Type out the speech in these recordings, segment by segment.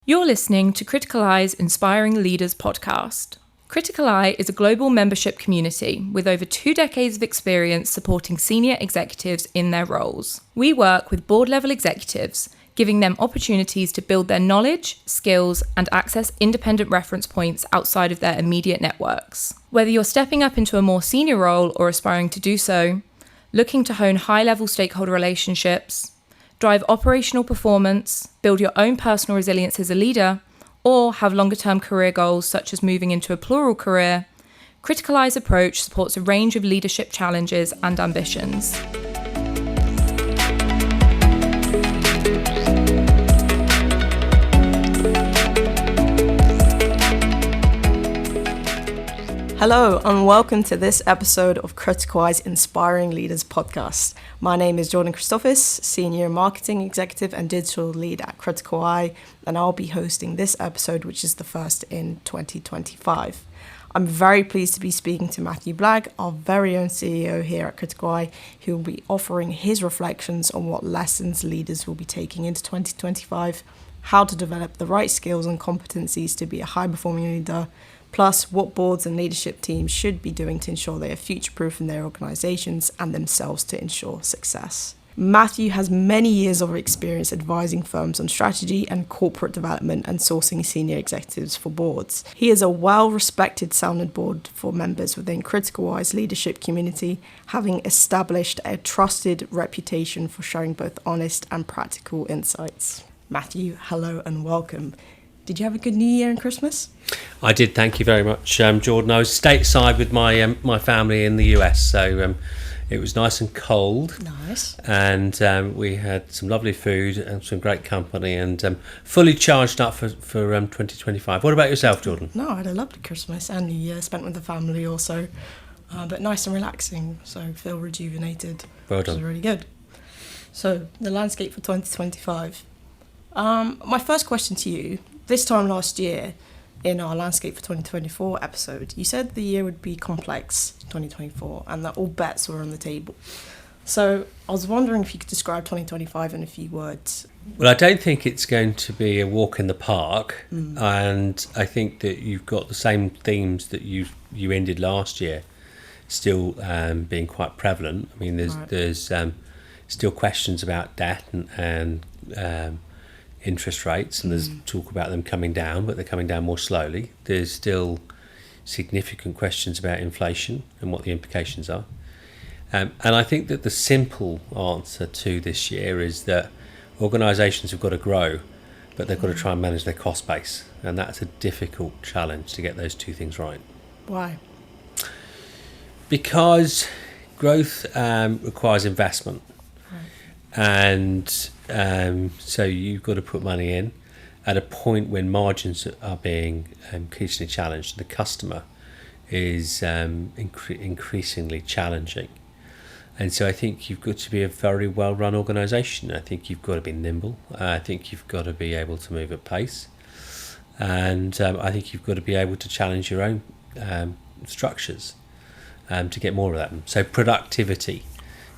You're listening to Criticaleye's Inspiring Leaders podcast. Criticaleye is a global membership community with over 2 decades of experience supporting senior executives in their roles. We work with board-level executives, giving them opportunities to build their knowledge, skills, and access independent reference points outside of their immediate networks. Whether you're stepping up into a more senior role or aspiring to do so, looking to hone high-level stakeholder relationships, drive operational performance, build your own personal resilience as a leader, or have longer-term career goals such as moving into a plural career, Criticaleye's approach supports a range of leadership challenges and ambitions. Hello and welcome to this episode of Criticaleye's Inspiring Leaders podcast. My name is Jordan Christofis, Senior Marketing Executive and Digital Lead at Criticaleye, and I'll be hosting this episode, which is the first in 2025. I'm very pleased to be speaking to Matthew Blagg, our very own CEO here at Criticaleye, who will be offering his reflections on what lessons leaders will be taking into 2025, how to develop the right skills and competencies to be a high-performing leader, plus what boards and leadership teams should be doing to ensure they are future-proof in their organisations and themselves to ensure success. Matthew has many years of experience advising firms on strategy and corporate development and sourcing senior executives for boards. He is a well-respected sounding board for members within Criticaleye's leadership community, having established a trusted reputation for sharing both honest and practical insights. Matthew, hello and welcome. Did you have a good New Year and Christmas? I did, thank you very much, Jordan. I was stateside with my family in the US, so it was nice and cold. Nice. And we had some lovely food and some great company, and fully charged up for 2025. What about yourself, Jordan? No, I had a lovely Christmas and New Year spent with the family also, but nice and relaxing, so feel rejuvenated. Well done. Which is really good. So, the landscape for 2025. My first question to you. This time last year, in our Landscape for 2024 episode, you said the year would be complex, 2024, and that all bets were on the table. So I was wondering if you could describe 2025 in a few words. Well, I don't think it's going to be a walk in the park, and I think that you've got the same themes that you ended last year still being quite prevalent. I mean, there's still questions about debt and interest rates, and there's talk about them coming down, but they're coming down more slowly. There's still significant questions about inflation and what the implications are. And I think that the simple answer to this year is that organisations have got to grow, but they've got to try and manage their cost base. And that's a difficult challenge to get those two things right. Why? Because growth requires investment. And so you've got to put money in at a point when margins are being increasingly challenged. The customer is increasingly challenging. And so I think you've got to be a very well-run organisation. I think you've got to be nimble. I think you've got to be able to move at pace. And I think you've got to be able to challenge your own structures to get more of that. So productivity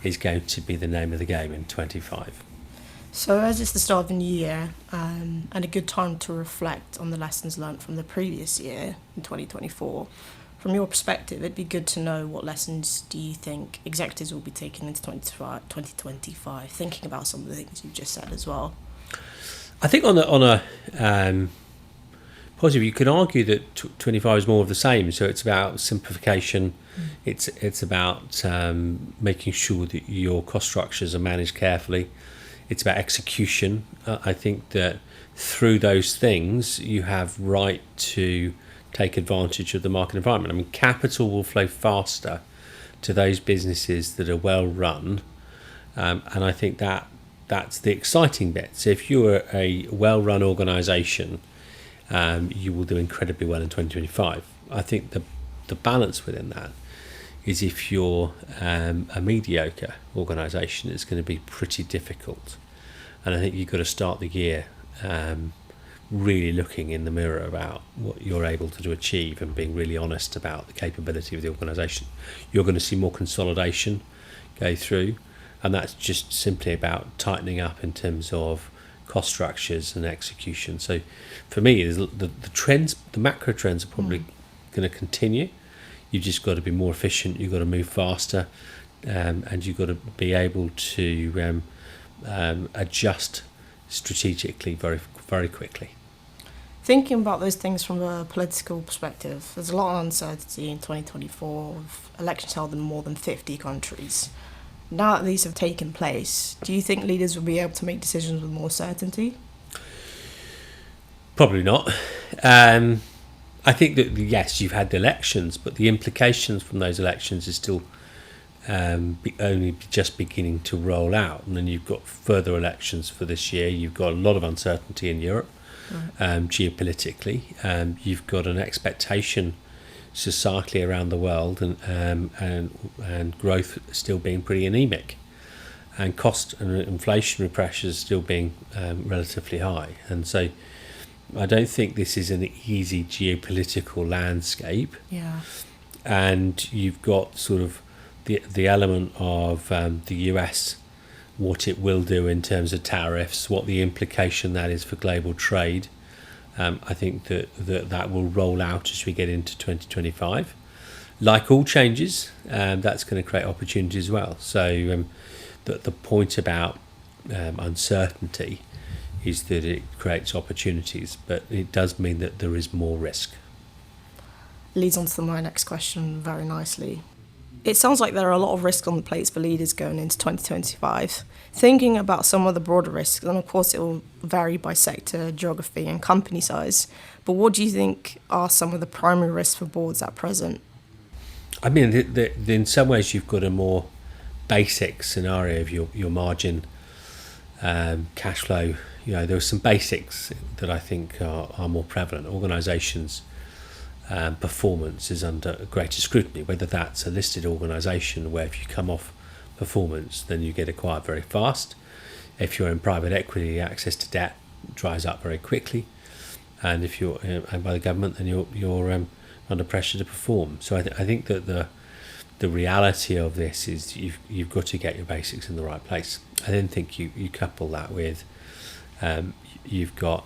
is going to be the name of the game in 25. So as it's the start of the new year, and a good time to reflect on the lessons learned from the previous year in 2024, from your perspective, it'd be good to know what lessons do you think executives will be taking into 2025, thinking about some of the things you've just said as well. I think on a positive, you could argue that 25 is more of the same. So it's about simplification. It's about making sure that your cost structures are managed carefully. It's about execution. I think that through those things, you have right to take advantage of the market environment. I mean, capital will flow faster to those businesses that are well run, and I think that's the exciting bit. So if you're a well-run organisation, you will do incredibly well in 2025. I think the balance within that is if you're a mediocre organisation, it's going to be pretty difficult. And I think you've got to start the year really looking in the mirror about what you're able to achieve and being really honest about the capability of the organisation. You're going to see more consolidation go through, and that's just simply about tightening up in terms of cost structures and execution. So for me, the trends, the macro trends are probably going to continue. You've just got to be more efficient, you've got to move faster, and you've got to be able to adjust strategically very, very quickly. Thinking about those things from a political perspective, there's a lot of uncertainty in 2024 with elections held in more than 50 countries. Now that these have taken place, do you think leaders will be able to make decisions with more certainty? Probably not. I think that, yes, you've had the elections, but the implications from those elections is still only just beginning to roll out. And then you've got further elections for this year. You've got a lot of uncertainty in Europe, geopolitically. You've got an expectation societally around the world, and growth still being pretty anemic, and cost and inflationary pressures still being relatively high. And so I don't think this is an easy geopolitical landscape. Yeah. And you've got sort of the element of the US, what it will do in terms of tariffs, what the implication that is for global trade. I think that will roll out as we get into 2025. Like all changes, that's going to create opportunities as well. So the point about uncertainty is that it creates opportunities, but it does mean that there is more risk. Leads on to my next question very nicely. It sounds like there are a lot of risks on the plates for leaders going into 2025. Thinking about some of the broader risks, and of course it will vary by sector, geography and company size, but what do you think are some of the primary risks for boards at present? I mean, in some ways you've got a more basic scenario of your margin, cash flow. You know, there are some basics that I think are more prevalent. Organisations' performance is under greater scrutiny, whether that's a listed organisation where if you come off performance then you get acquired very fast. If you're in private equity, access to debt dries up very quickly, and if you're owned by the government, then you're under pressure to perform. So I think that the reality of this is you've got to get your basics in the right place. I then think you couple that with you've got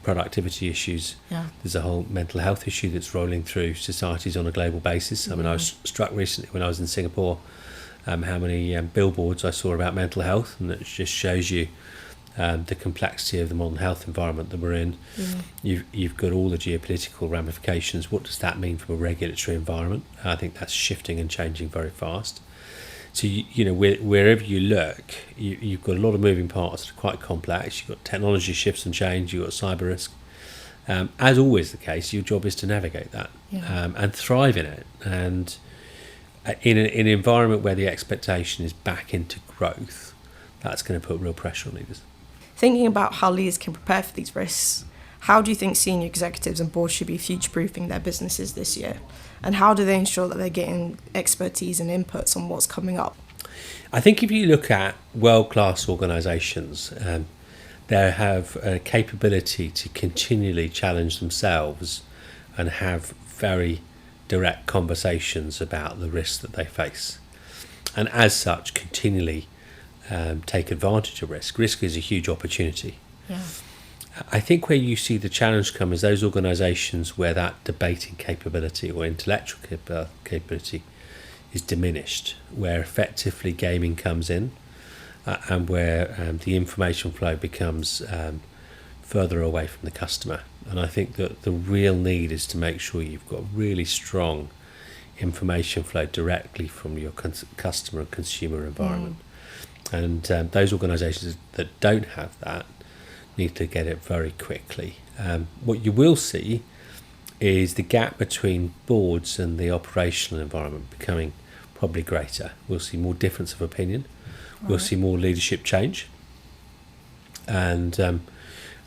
productivity issues. Yeah. There's a whole mental health issue that's rolling through societies on a global basis. I mean, I was struck recently when I was in Singapore how many billboards I saw about mental health, and it just shows you the complexity of the modern health environment that we're in. You've got all the geopolitical ramifications. What does that mean from a regulatory environment? I think that's shifting and changing very fast. So, wherever you look, you've got a lot of moving parts that are quite complex. You've got technology shifts and change, you've got cyber risk. As always the case, your job is to navigate that and thrive in it. And in an environment where the expectation is back into growth, that's going to put real pressure on leaders. Thinking about how leaders can prepare for these risks, how do you think senior executives and boards should be future-proofing their businesses this year? And how do they ensure that they're getting expertise and inputs on what's coming up? I think if you look at world-class organisations, they have a capability to continually challenge themselves and have very direct conversations about the risks that they face. And as such, continually take advantage of risk. Risk is a huge opportunity. Yeah. I think where you see the challenge come is those organisations where that debating capability or intellectual capability is diminished, where effectively gaming comes in, and where the information flow becomes further away from the customer. And I think that the real need is to make sure you've got really strong information flow directly from your customer and consumer environment. And those organisations that don't have that need to get it very quickly. What you will see is the gap between boards and the operational environment becoming probably greater. We'll see more difference of opinion. Right. We'll see more leadership change, and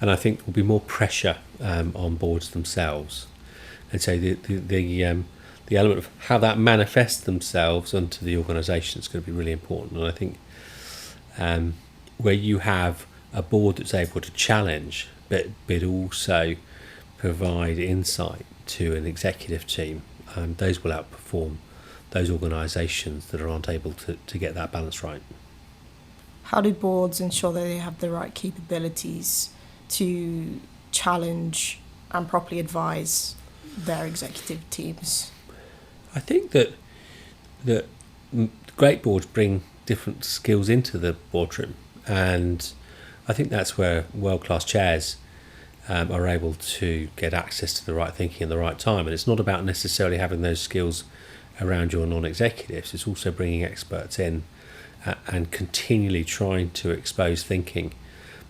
I think there'll be more pressure on boards themselves. And so the element of how that manifests themselves onto the organisation is going to be really important. And I think where you have a board that's able to challenge, but also provide insight to an executive team, those will outperform those organisations that aren't able to get that balance right. How do boards ensure that they have the right capabilities to challenge and properly advise their executive teams? I think that great boards bring different skills into the boardroom, and I think that's where world-class chairs are able to get access to the right thinking at the right time. And it's not about necessarily having those skills around your non-executives, it's also bringing experts in and continually trying to expose thinking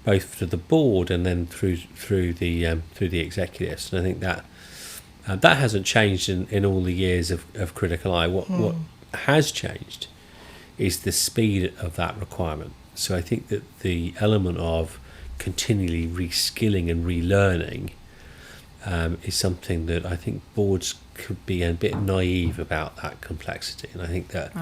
both to the board and then through the executives. And I think that hasn't changed in all the years of Criticaleye. What has changed is the speed of that requirement. So I think that the element of continually reskilling and relearning is something that I think boards could be a bit naive about, that complexity. And I think that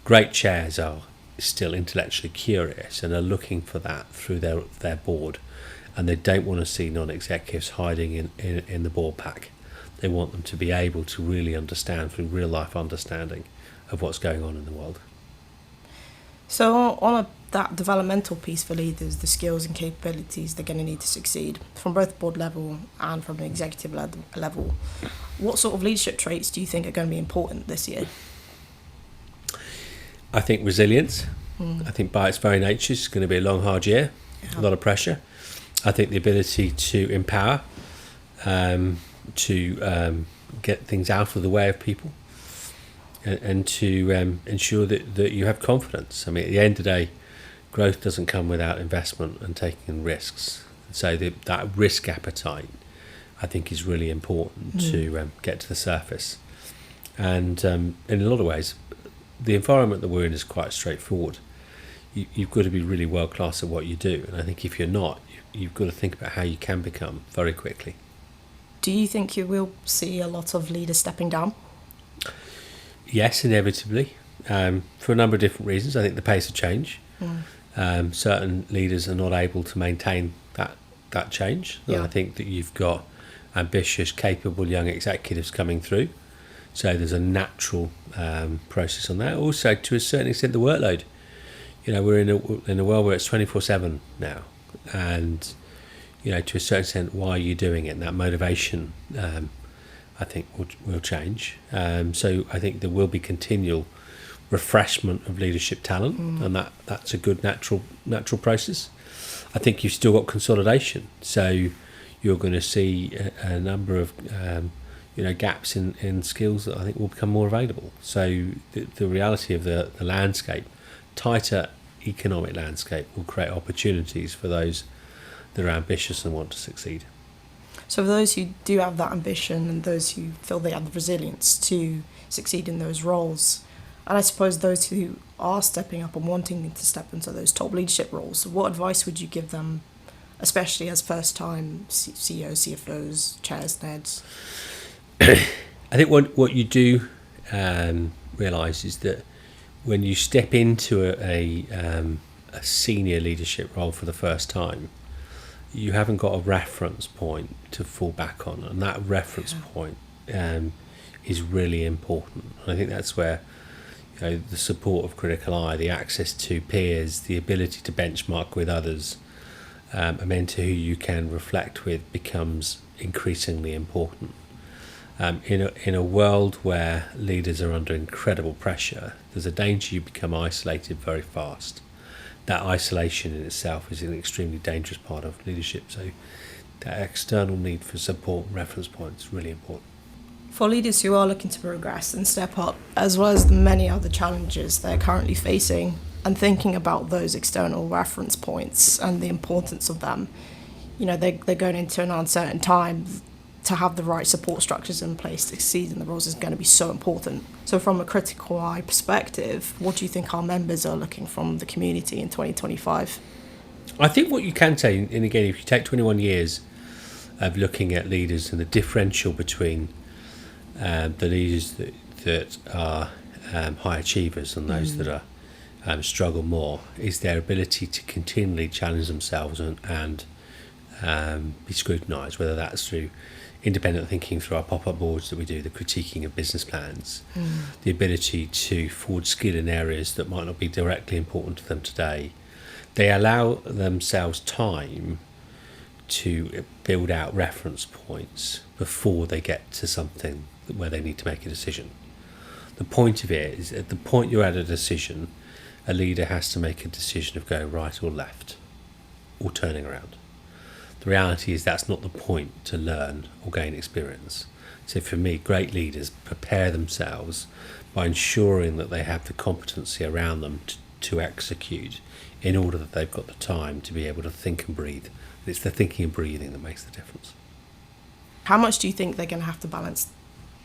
great chairs are still intellectually curious and are looking for that through their board, and they don't want to see non-executives hiding in the board pack. They want them to be able to really understand through real life understanding of what's going on in the world. So on that developmental piece for leaders, the skills and capabilities they're going to need to succeed from both board level and from an executive level, what sort of leadership traits do you think are going to be important this year? I think resilience. I think by its very nature it's going to be a long, hard year, a lot of pressure. I think the ability to empower, to get things out of the way of people, and to ensure that you have confidence. I mean, at the end of the day, growth doesn't come without investment and taking risks. So that risk appetite, I think, is really important to get to the surface. And in a lot of ways, the environment that we're in is quite straightforward. You've got to be really world class at what you do, and I think if you're not, you've got to think about how you can become very quickly. Do you think you will see a lot of leaders stepping down? Yes, inevitably, for a number of different reasons. I think the pace of change. Certain leaders are not able to maintain that change. And I think that you've got ambitious, capable young executives coming through. So there's a natural process on that. Also, to a certain extent, the workload. You know, we're in a world where it's 24/7 now, and you know, to a certain extent, why are you doing it? And that motivation, I think, will change. So I think there will be continual refreshment of leadership talent, and that's a good natural process. I think you've still got consolidation, so you're going to see a number of gaps in skills that I think will become more available. So the reality of the landscape, tighter economic landscape, will create opportunities for those that are ambitious and want to succeed. So for those who do have that ambition and those who feel they have the resilience to succeed in those roles, and I suppose those who are stepping up and wanting to step into those top leadership roles, what advice would you give them, especially as first-time CEOs, CFOs, chairs, NEDs? I think what you do realise is that when you step into a senior leadership role for the first time, you haven't got a reference point to fall back on, and that reference point is really important. And I think that's where the support of Criticaleye, the access to peers, the ability to benchmark with others, a mentor who you can reflect with, becomes increasingly important. In a world where leaders are under incredible pressure, there's a danger you become isolated very fast. That isolation in itself is an extremely dangerous part of leadership. So that external need for support and reference points is really important. For leaders who are looking to progress and step up, as well as the many other challenges they're currently facing, and thinking about those external reference points and the importance of them, they're going into an uncertain time. To have the right support structures in place to succeed in the roles is going to be so important. So from a Criticaleye perspective, what do you think our members are looking from the community in 2025? I think what you can say, and again, if you take 21 years of looking at leaders and the differential between the leaders that are high achievers and those that are struggle more, is their ability to continually challenge themselves and be scrutinised, whether that's through independent thinking, through our pop-up boards that we do, the critiquing of business plans, the ability to forward skill in areas that might not be directly important to them today, they allow themselves time to build out reference points before they get to something where they need to make a decision. The point of it is, at the point you're at a decision, a leader has to make a decision of going right or left or turning around. The reality is that's not the point to learn or gain experience. So for me, great leaders prepare themselves by ensuring that they have the competency around them to execute, in order that they've got the time to be able to think and breathe. It's the thinking and breathing that makes the difference. How much do you think they're going to have to balance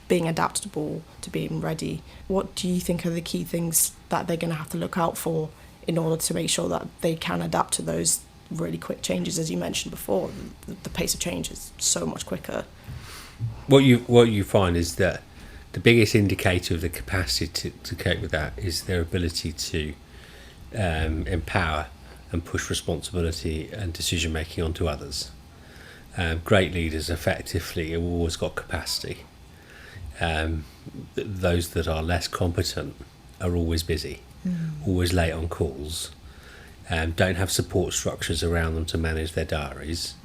being adaptable to being ready? What do you think are the key things that they're going to have to look out for in order to make sure that they can adapt to those really quick changes? As you mentioned before, the pace of change is so much quicker. What you find is that the biggest indicator of the capacity to cope with that is their ability to empower and push responsibility and decision making onto others. Great leaders effectively have always got capacity. Those that are less competent are always busy, always late on calls, don't have support structures around them to manage their diaries.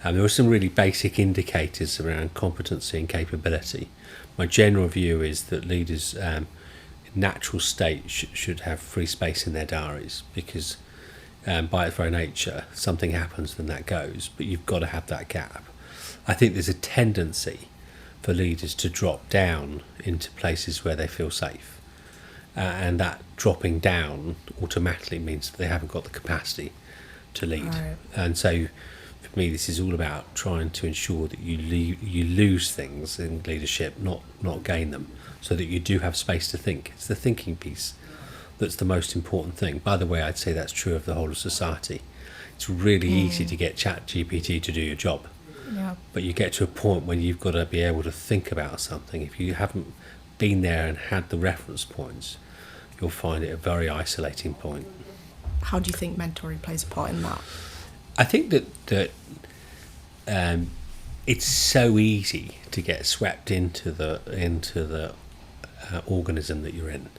There are some really basic indicators around competency and capability. My general view is that leaders in natural state should have free space in their diaries, because by its very nature, something happens, then that goes, but you've got to have that gap. I think there's a tendency for leaders to drop down into places where they feel safe, and that dropping down automatically means that they haven't got the capacity to lead. Right. And so for me, this is all about trying to ensure that you lose things in leadership, not gain them, so that you do have space to think. It's the thinking piece that's the most important thing. By the way, I'd say that's true of the whole of society. It's really easy to get ChatGPT to do your job. Yeah. But you get to a point when you've got to be able to think about something. If you haven't been there and had the reference points, you'll find it a very isolating point. How do you think mentoring plays a part in that? I think that it's so easy to get swept into the organism that you're in.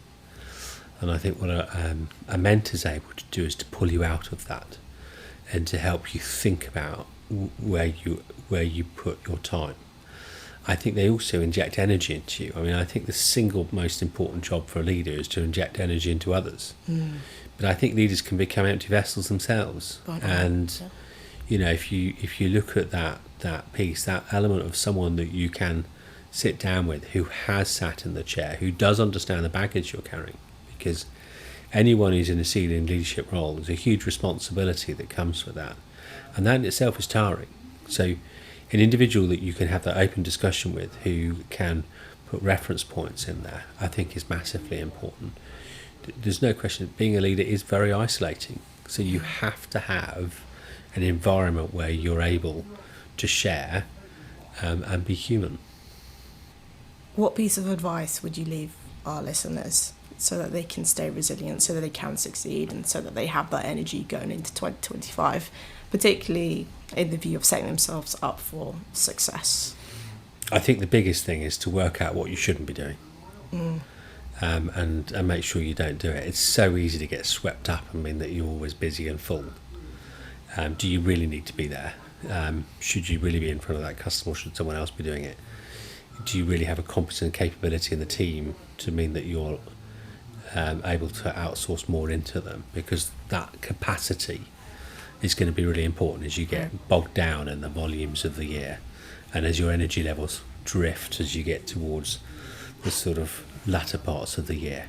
And I think what a mentor's able to do is to pull you out of that and to help you think about where you put your time. I think they also inject energy into you. I mean, I think the single most important job for a leader is to inject energy into others. But I think leaders can become empty vessels themselves. And you know, if you look at that piece, that element of someone that you can sit down with, who has sat in the chair, who does understand the baggage you're carrying, because anyone who's in a senior leadership role, there's a huge responsibility that comes with that, and that in itself is tiring. So an individual that you can have that open discussion with, who can put reference points in there, I think is massively important. There's no question, being a leader is very isolating, so you have to have an environment where you're able to share and be human. What piece of advice would you leave our listeners so that they can stay resilient, so that they can succeed, and so that they have that energy going into 2025, particularly in the view of setting themselves up for success? I think the biggest thing is to work out what you shouldn't be doing. And make sure you don't do it. It's so easy to get swept up and mean that you're always busy and full. Do you really need to be there? Should you really be in front of that customer, or should someone else be doing it? Do you really have a competent capability in the team to mean that you're able to outsource more into them? Because that capacity is going to be really important as you get bogged down in the volumes of the year, and as your energy levels drift as you get towards the sort of latter parts of the year.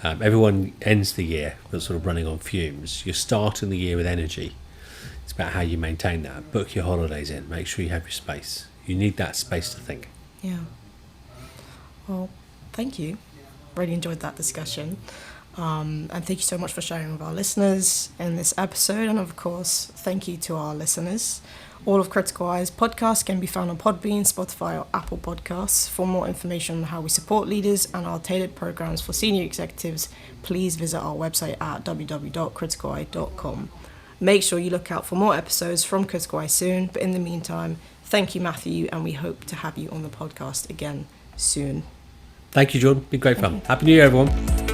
Everyone ends the year but sort of running on fumes. You're starting the year with energy. It's about how you maintain that. Book your holidays in. Make sure you have your space. You need that space to think. Well, thank you. Really enjoyed that discussion. And thank you so much for sharing with our listeners in this episode. And of course, thank you to our listeners. All of Criticaleye's podcasts can be found on Podbean, Spotify, or Apple Podcasts. For more information on how we support leaders and our tailored programs for senior executives, please visit our website at www.criticaleye.com. Make sure you look out for more episodes from Criticaleye soon. But in the meantime, thank you, Matthew, and we hope to have you on the podcast again soon. Thank you, Jordan. Been great fun. Happy New Year, everyone.